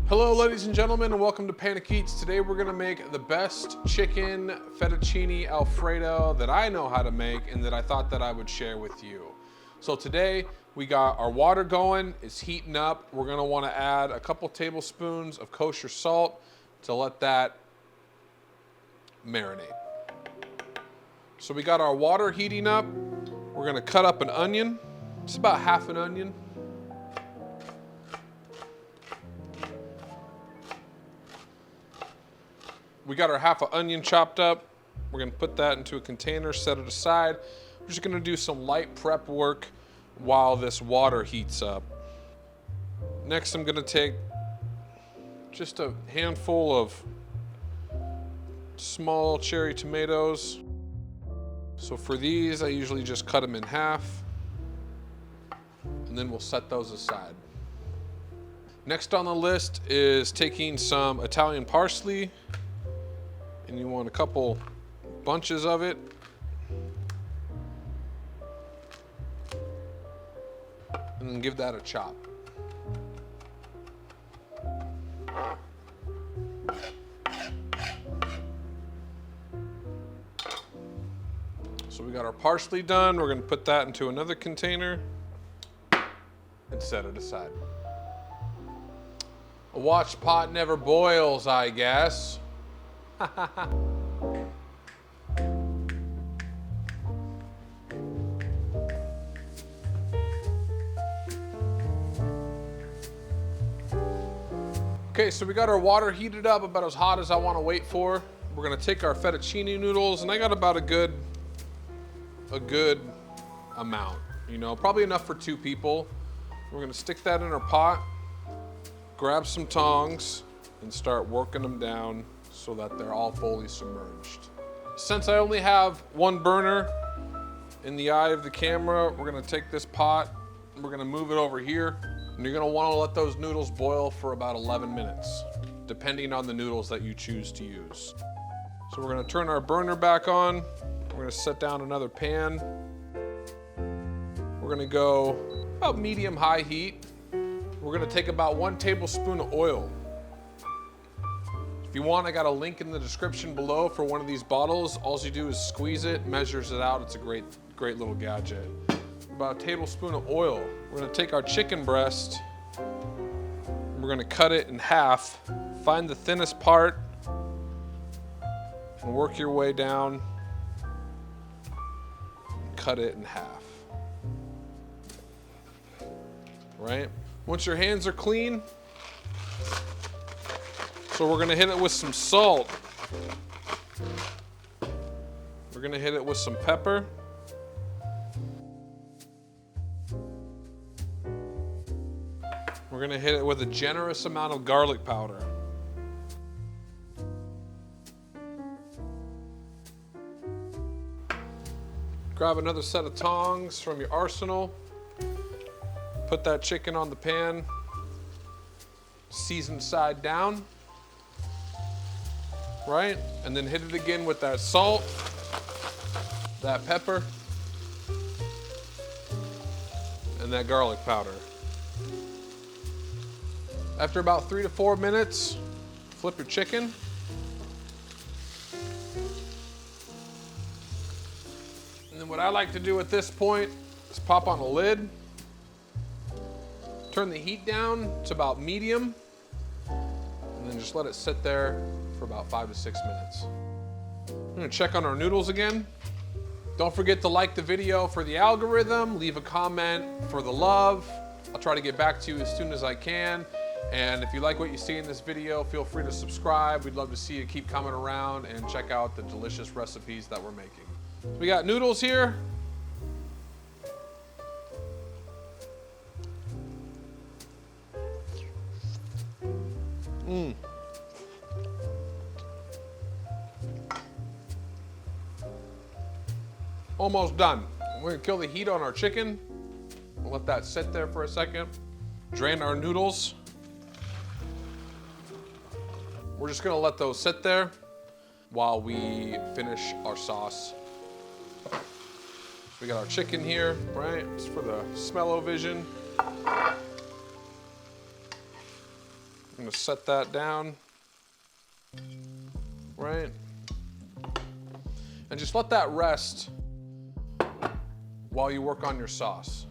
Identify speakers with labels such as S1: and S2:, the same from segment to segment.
S1: Hello ladies and gentlemen, and welcome to Panic Eats. Today we're gonna make the best chicken fettuccine Alfredo that I know how to make and that I thought that I would share with you. So today we got our water going, it's heating up. We're gonna wanna add a couple tablespoons of kosher salt to let that marinate. So we got our water heating up. We're gonna cut up an onion. It's about half an onion. We got our half an onion chopped up. We're gonna put that into a container, set it aside. We're just gonna do some light prep work while this water heats up. Next, I'm gonna take just a handful of small cherry tomatoes. So for these, I usually just cut them in half, and then we'll set those aside. Next on the list is taking some Italian parsley, and you want a couple bunches of it. And then give that a chop. So we got our parsley done. We're gonna put that into another container and set it aside. A watched pot never boils, I guess. Okay, so we got our water heated up about as hot as I want to wait for. We're gonna take our fettuccine noodles, and I got about a good amount, you know, probably enough for 2 people. We're gonna stick that in our pot, grab some tongs, and start working them down so that they're all fully submerged. Since I only have one burner in the eye of the camera, we're gonna take this pot and we're gonna move it over here. And you're gonna wanna let those noodles boil for about 11 minutes, depending on the noodles that you choose to use. So we're gonna turn our burner back on. We're gonna set down another pan. We're gonna go about medium-high heat. We're gonna take about 1 tablespoon of oil. If you want, I got a link in the description below for one of these bottles. All you do is squeeze it, measures it out. It's a great little gadget. About a tablespoon of oil. We're gonna take our chicken breast, and we're gonna cut it in half. Find the thinnest part and work your way down. Cut it in half. Right? Once your hands are clean, so we're gonna hit it with some salt. We're gonna hit it with some pepper. We're gonna hit it with a generous amount of garlic powder. Grab another set of tongs from your arsenal. Put that chicken on the pan. Season side down. Right? And then hit it again with that salt, that pepper, and that garlic powder. After about 3 to 4 minutes, flip your chicken. And then what I like to do at this point is pop on a lid, turn the heat down to about medium, and then just let it sit there for about 5 to 6 minutes. I'm gonna check on our noodles again. Don't forget to like the video for the algorithm, leave a comment for the love. I'll try to get back to you as soon as I can. And if you like what you see in this video, feel free to subscribe. We'd love to see you keep coming around and check out the delicious recipes that we're making. So we got noodles here. Almost done. We're gonna kill the heat on our chicken. We'll let that sit there for a second. Drain our noodles. We're just gonna let those sit there while we finish our sauce. We got our chicken here, right? It's for the smell-o-vision. I'm gonna set that down, right? And just let that rest while you work on your sauce.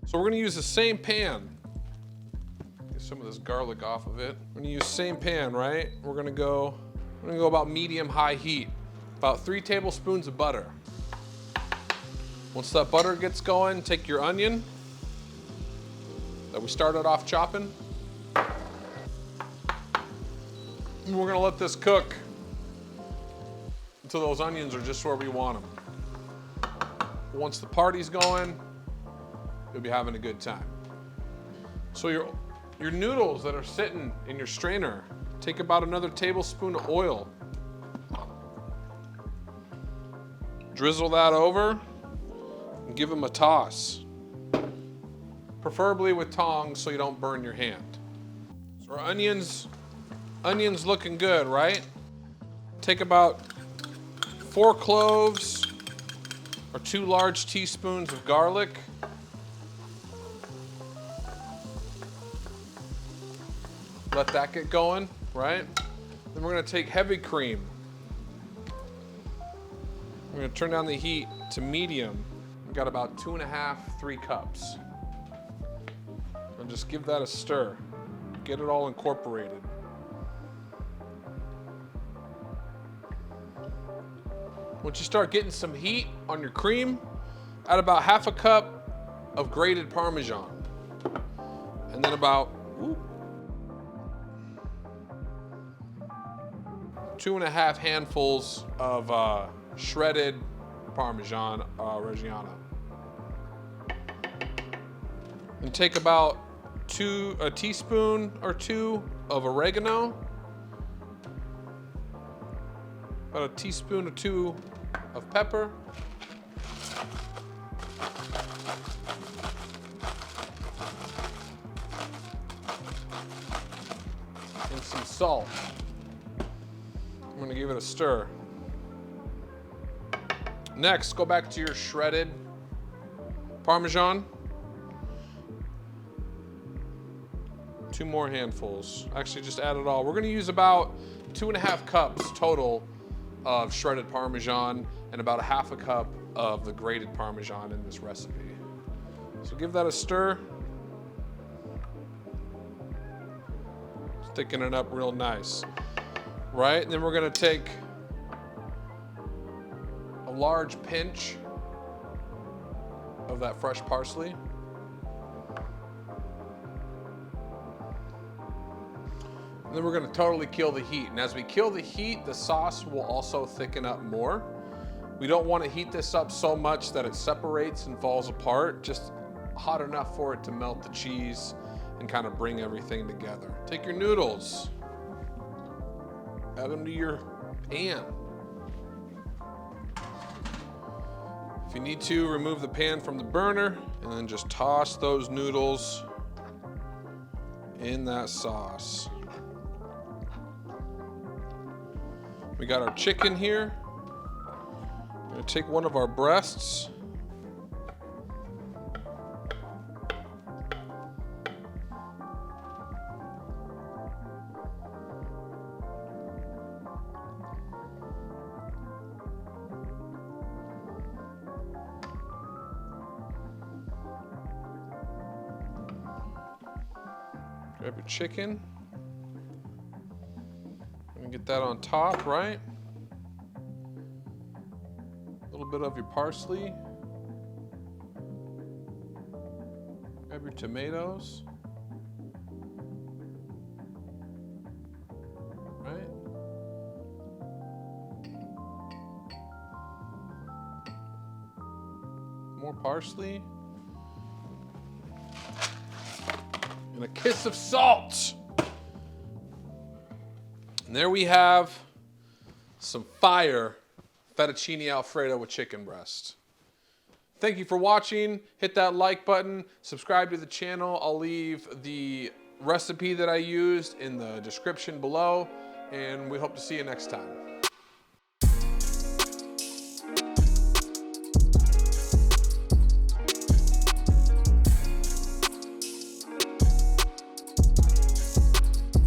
S1: So we're gonna use the same pan. Get some of this garlic off of it. We're gonna use the same pan, right? We're gonna go about medium-high heat. About 3 tablespoons of butter. Once that butter gets going, take your onion that we started off chopping. And we're gonna let this cook until those onions are just where we want them. Once the party's going, you'll be having a good time. So your noodles that are sitting in your strainer, take about another tablespoon of oil. Drizzle that over and give them a toss. Preferably with tongs so you don't burn your hand. So our onions looking good, right? Take about 4 cloves or 2 large teaspoons of garlic. Let that get going, right? Then we're gonna take heavy cream. We're gonna turn down the heat to medium. We've got about 2.5, 3 cups. And just give that a stir. Get it all incorporated. Once you start getting some heat on your cream, add about 1/2 cup of grated Parmesan. And then about 2.5 handfuls of shredded Parmesan Reggiano. And take about a teaspoon or 2 of oregano, about a teaspoon or 2 of pepper, and some salt. I'm gonna give it a stir. Next, go back to your shredded Parmesan. 2 more handfuls. Actually, just add it all. We're gonna use about 2.5 cups total of shredded Parmesan and about 1/2 cup of the grated Parmesan in this recipe. So give that a stir. Thicken it up real nice. Right, and then we're gonna take a large pinch of that fresh parsley. And then we're gonna totally kill the heat. And as we kill the heat, the sauce will also thicken up more. We don't wanna heat this up so much that it separates and falls apart, just hot enough for it to melt the cheese and kind of bring everything together. Take your noodles, add them to your pan. If you need to, remove the pan from the burner and then just toss those noodles in that sauce. We got our chicken here. I'm gonna take one of our breasts. Grab your chicken. And get that on top, right? A little bit of your parsley. Grab your tomatoes. Right? More parsley. And a kiss of salt. And there we have some fire fettuccine Alfredo with chicken breast. Thank you for watching. Hit that like button, subscribe to the channel. I'll leave the recipe that I used in the description below, and we hope to see you next time.